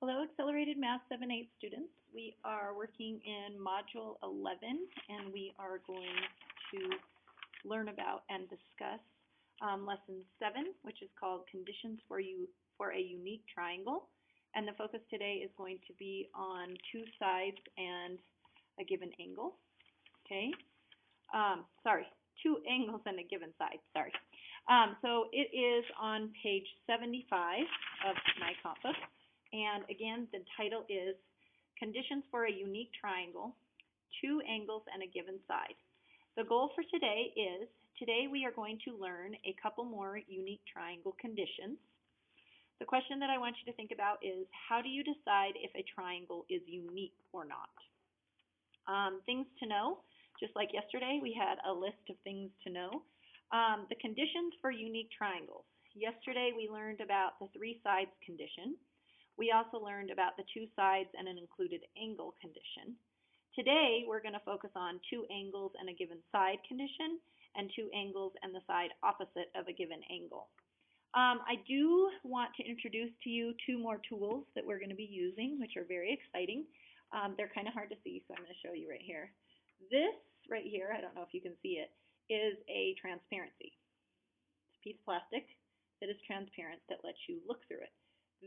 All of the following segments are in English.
Hello, Accelerated Math 7-8 students. We are working in Module 11, and we are going to learn about and discuss Lesson 7, which is called Conditions for a Unique Triangle. And the focus today is going to be on two sides and a given angle. Okay? Two angles and a given side. So it is on page 75 of my comp book. And again, the title is Conditions for a Unique Triangle, Two Angles and a Given Side. The goal for today is, we are going to learn a couple more unique triangle conditions. The question that I want you to think about is, how do you decide if a triangle is unique or not? Things to know, just like yesterday, we had a list of things to know. The conditions for unique triangles. Yesterday, we learned about the three sides condition. We also learned about the two sides and an included angle condition. Today, we're going to focus on two angles and a given side condition, and two angles and the side opposite of a given angle. I do want to introduce to you two more tools that we're going to be using, which are very exciting. They're kind of hard to see, so I'm going to show you right here. This right here, I don't know if you can see it, is a transparency. It's a piece of plastic that is transparent that lets you look through it.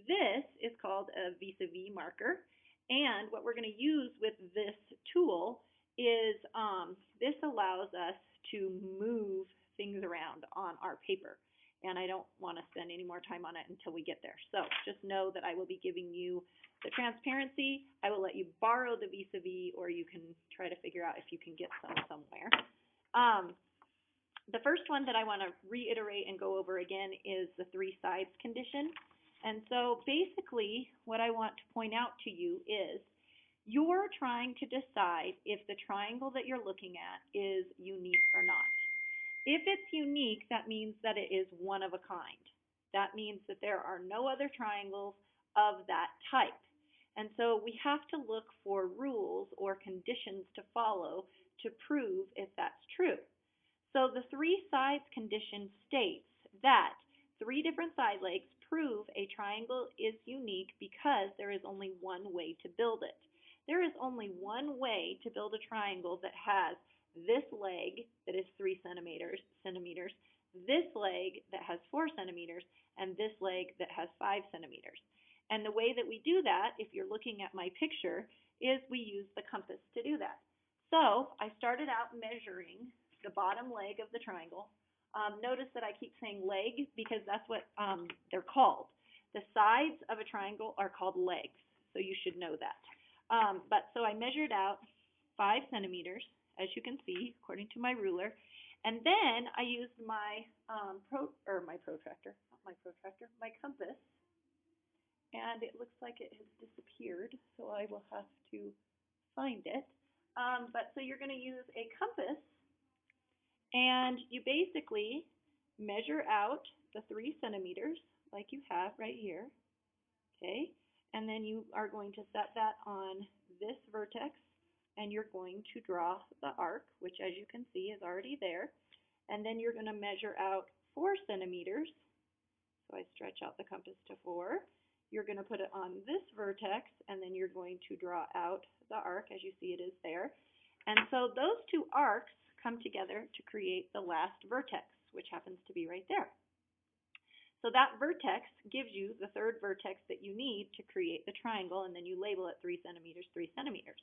This is called a Vis-A-Vis Marker, and what we're going to use with this tool is this allows us to move things around on our paper, and I don't want to spend any more time on it until we get there. So just know that I will be giving you the transparency. I will let you borrow the Vis-A-Vis, or you can try to figure out if you can get some somewhere. The first one that I want to reiterate and go over again is the three sides condition. And so basically what I want to point out to you is you're trying to decide if the triangle that you're looking at is unique or not. If it's unique, that means that it is one of a kind. That means that there are no other triangles of that type. And so we have to look for rules or conditions to follow to prove if that's true. So the three sides condition states that three different side legs prove a triangle is unique because there is only one way to build it. There is only one way to build a triangle that has this leg that is 3 centimeters, this leg that has 4 centimeters, and this leg that has 5 centimeters. And the way that we do that, if you're looking at my picture, is we use the compass to do that. So I started out measuring the bottom leg of the triangle. Notice that I keep saying leg because that's what they're called. The sides of a triangle are called legs, so you should know that. So I measured out 5 centimeters, as you can see, according to my ruler, and then I used my my compass, and it looks like it has disappeared, so I will have to find it. So you're going to use a compass, and you basically measure out the 3 centimeters like you have right here, okay? And then you are going to set that on this vertex, and you're going to draw the arc, which as you can see is already there. And then you're going to measure out 4 centimeters. So I stretch out the compass to 4. You're going to put it on this vertex, and then you're going to draw out the arc, as you see it is there. And so those two arcs come together to create the last vertex, which happens to be right there. So that vertex gives you the third vertex that you need to create the triangle, and then you label it 3 centimeters, 3 centimeters.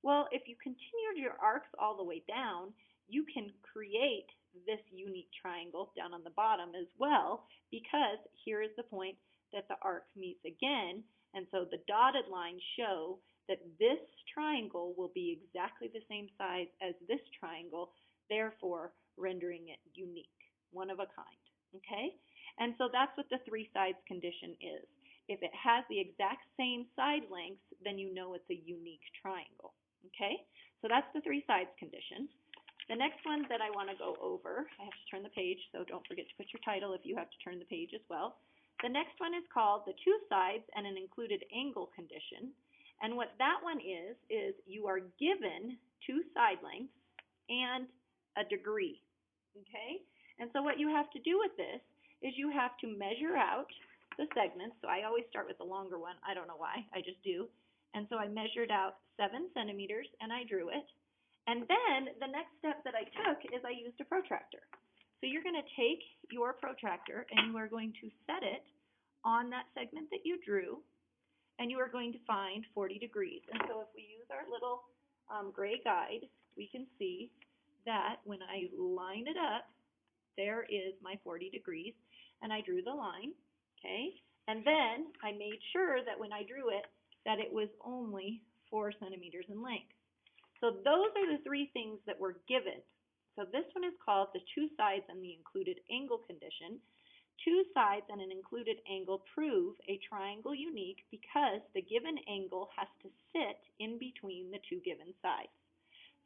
Well, if you continued your arcs all the way down, you can create this unique triangle down on the bottom as well, because here is the point that the arc meets again, and so the dotted lines show that this triangle will be exactly the same size as this triangle, therefore rendering it unique, one of a kind, okay? And so that's what the three sides condition is. If it has the exact same side lengths, then you know it's a unique triangle, okay? So that's the three sides condition. The next one that I want to go over, I have to turn the page, so don't forget to put your title if you have to turn the page as well. The next one is called the two sides and an included angle condition. And what that one is you are given two side lengths and a degree, okay? And so what you have to do with this is you have to measure out the segments. So I always start with the longer one. I don't know why, I just do. And so I measured out 7 centimeters and I drew it. And then the next step that I took is I used a protractor. So you're going to take your protractor and you are going to set it on that segment that you drew, and you are going to find 40 degrees. And so if we use our little gray guide, we can see that when I line it up, there is my 40 degrees, and I drew the line, okay? And then I made sure that when I drew it, that it was only 4 centimeters in length. So those are the 3 things that were given. So this one is called the 2 sides and the included angle condition. 2 sides and an included angle prove a triangle unique because the given angle has to sit in between the 2 given sides.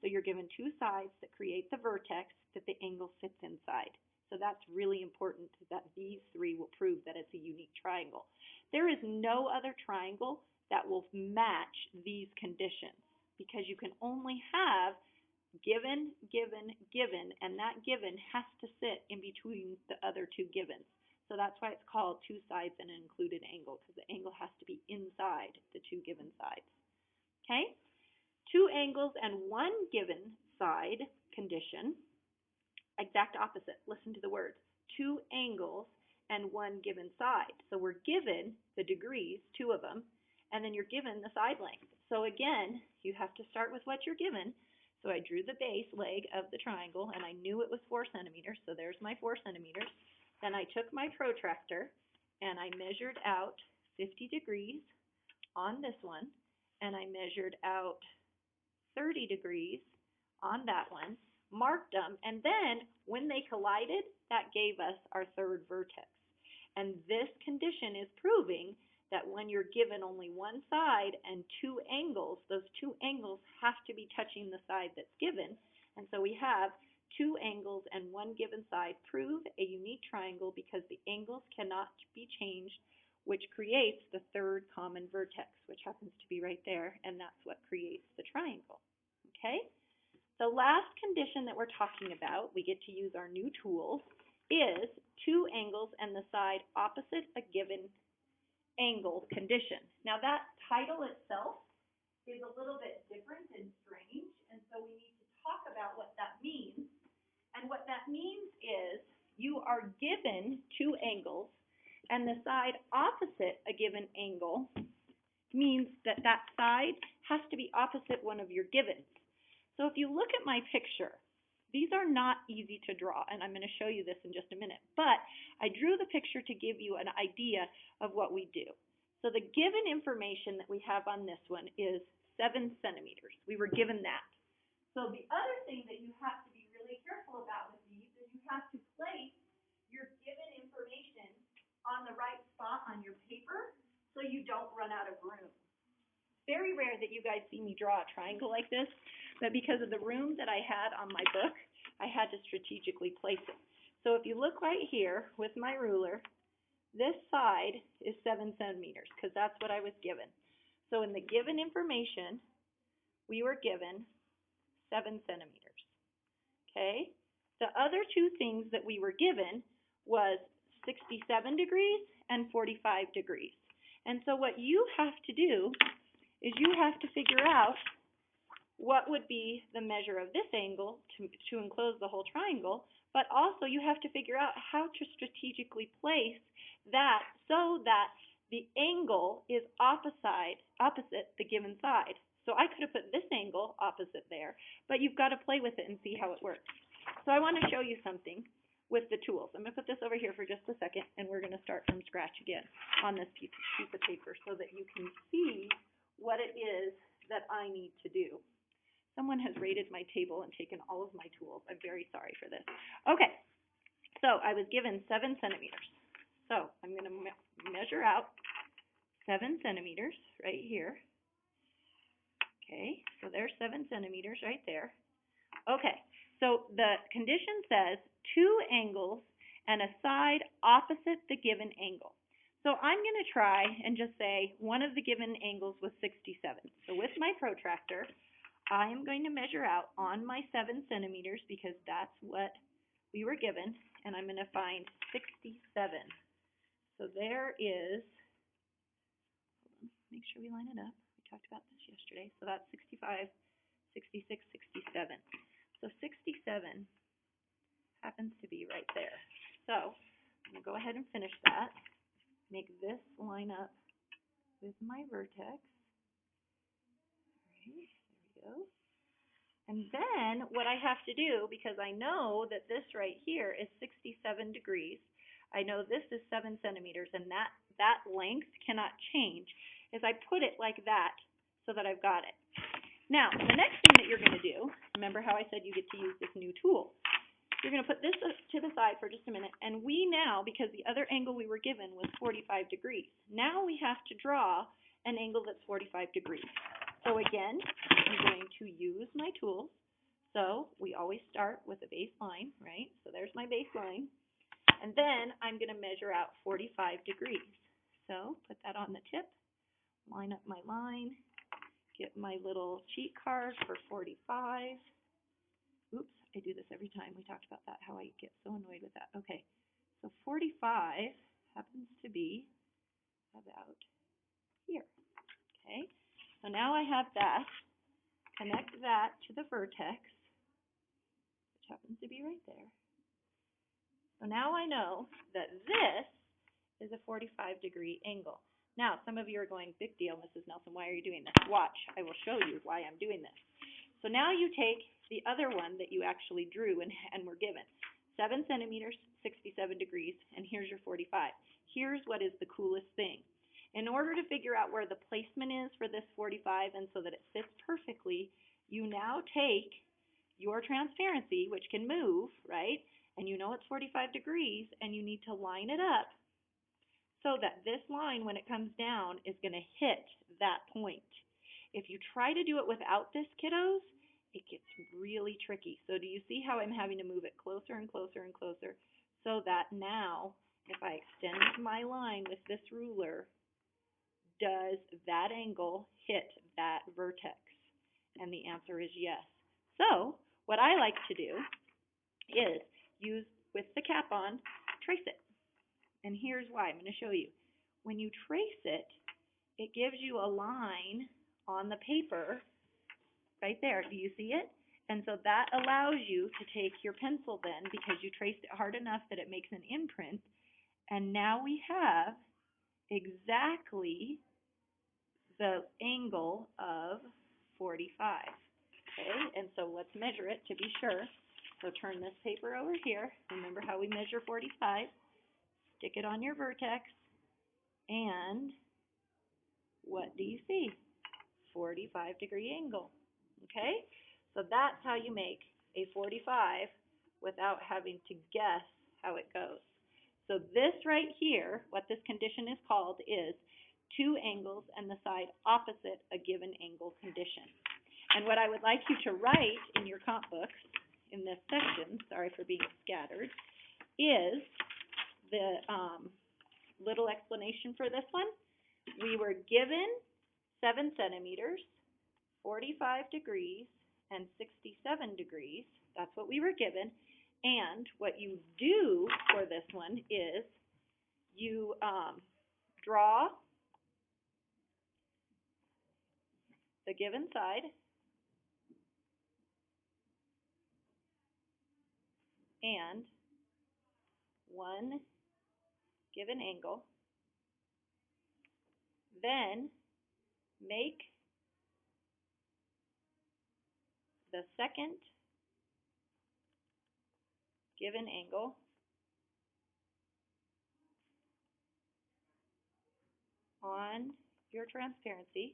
So you're given 2 sides that create the vertex that the angle sits inside. So that's really important that these 3 will prove that it's a unique triangle. There is no other triangle that will match these conditions because you can only have given, given, given, and that given has to sit in between the other 2 givens. So that's why it's called 2 sides and an included angle, because the angle has to be inside the 2 given sides. Okay? 2 angles and 1 given side condition, exact opposite. Listen to the words. 2 angles and 1 given side. So we're given the degrees, 2 of them, and then you're given the side length. So again, you have to start with what you're given. So I drew the base leg of the triangle, and I knew it was 4 centimeters, so there's my 4 centimeters. Then I took my protractor, and I measured out 50 degrees on this one, and I measured out 30 degrees on that one, marked them, and then when they collided, that gave us our 3rd vertex. And this condition is proving that when you're given only 1 side and 2 angles, those 2 angles have to be touching the side that's given. And so we have 2 angles and 1 given side prove a unique triangle because the angles cannot be changed, which creates the 3rd common vertex, which happens to be right there, and that's what creates the triangle. Okay? The last condition that we're talking about, we get to use our new tools, is 2 angles and the side opposite a given angle condition. Now that title itself is a little bit different and strange, and so we need to talk about what that means. And what that means is you are given 2 angles, and the side opposite a given angle means that that side has to be opposite one of your givens. So if you look at my picture, these are not easy to draw, and I'm going to show you this in just a minute. But I drew the picture to give you an idea of what we do. So the given information that we have on this one is 7 centimeters. We were given that. So the other thing that you have to be really careful about with these is you have to place your given information on the right spot on your paper so you don't run out of room. Very rare that you guys see me draw a triangle like this, but because of the room that I had on my book, I had to strategically place it. So if you look right here with my ruler, this side is 7 centimeters because that's what I was given. So in the given information, we were given 7 centimeters. Okay? The other 2 things that we were given was 67 degrees and 45 degrees. And so what you have to do is you have to figure out what would be the measure of this angle to enclose the whole triangle, but also you have to figure out how to strategically place that so that the angle is opposite the given side. So I could have put this angle opposite there, but you've got to play with it and see how it works. So I want to show you something with the tools. I'm going to put this over here for just a second, and we're going to start from scratch again on this piece of paper so that you can see what it is that I need to do. Someone has raided my table and taken all of my tools. I'm very sorry for this. Okay, so I was given 7 centimeters. So I'm going to measure out 7 centimeters right here. Okay, so there's 7 centimeters right there. Okay, so the condition says 2 angles and a side opposite the given angle. So I'm going to try and just say one of the given angles was 67. So with my protractor, I am going to measure out on my 7 centimeters because that's what we were given, and I'm going to find 67 So there is, hold on, make sure we line it up. We talked about this yesterday. So that's 65, 66, 67. So 67 happens to be right there. So I'm going to go ahead and finish that. Make this line up with my vertex. All right, there we go. And then what I have to do, because I know that this right here is 67 degrees, I know this is 7 centimeters, and that length cannot change, is I put it like that so that I've got it. Now, the next thing that you're going to do, remember how I said you get to use this new tool. You're going to put this to the side for just a minute, and we now, because the other angle we were given was 45 degrees, now we have to draw an angle that's 45 degrees. So again, I'm going to use my tools. So we always start with a baseline, right? So there's my baseline. And then I'm going to measure out 45 degrees. So put that on the tip, line up my line, get my little cheat card for 45. Oops, I do this every time. We talked about that, how I get so annoyed with that. Okay, so 45 happens to be about here. Okay, so now I have that. Connect that to the vertex, which happens to be right there. So now I know that this is a 45-degree angle. Now, some of you are going, big deal, Mrs. Nelson, why are you doing this? Watch, I will show you why I'm doing this. So now you take the other one that you actually drew and were given. 7 centimeters, 67 degrees, and here's your 45. Here's what is the coolest thing. In order to figure out where the placement is for this 45 and so that it fits perfectly, you now take your transparency, which can move, right? And you know it's 45 degrees, and you need to line it up so that this line, when it comes down, is going to hit that point. If you try to do it without this, kiddos, it gets really tricky. So do you see how I'm having to move it closer and closer and closer so that now, if I extend my line with this ruler, does that angle hit that vertex? And the answer is yes. So what I like to do is use, with the cap on, trace it. And here's why. I'm going to show you. When you trace it, it gives you a line on the paper right there. Do you see it? And so that allows you to take your pencil then, because you traced it hard enough that it makes an imprint, and now we have exactly the angle of 45. Okay, and so let's measure it to be sure. So turn this paper over here. Remember how we measure 45. Stick it on your vertex, and what do you see? 45-degree angle. Okay, so that's how you make a 45 without having to guess how it goes. So this right here, what this condition is called, is two angles and the side opposite a given angle condition. And what I would like you to write in your comp books in this section, sorry for being scattered, is the little explanation for this one. We were given 7 centimeters, 45 degrees, and 67 degrees. That's what we were given. And what you do for this one is you draw the given side and one given angle, then make the second given angle on your transparency,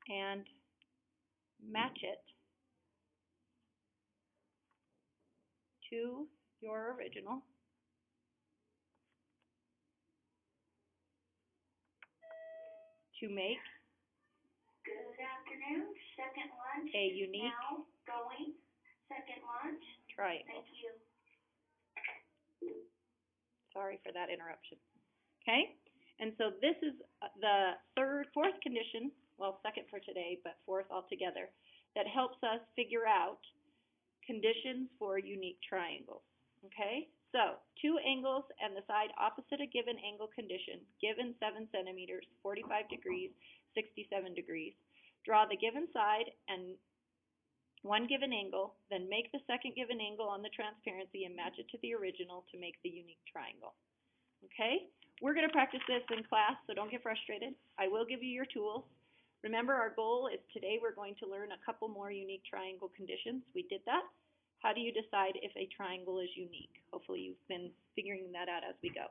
and match it to your original. To make Good afternoon. Second lunch a is unique now going. Second lunch. triangle. Thank you. Sorry for that interruption. Okay, and so this is the fourth condition, well, second for today, but fourth altogether, that helps us figure out conditions for unique triangles. Okay? So, two angles and the side opposite a given angle condition, given 7 centimeters, 45 degrees, 67 degrees. Draw the given side and one given angle, then make the second given angle on the transparency and match it to the original to make the unique triangle. Okay? We're going to practice this in class, so don't get frustrated. I will give you your tools. Remember, our goal is today we're going to learn a couple more unique triangle conditions. We did that. How do you decide if a triangle is unique? Hopefully you've been figuring that out as we go.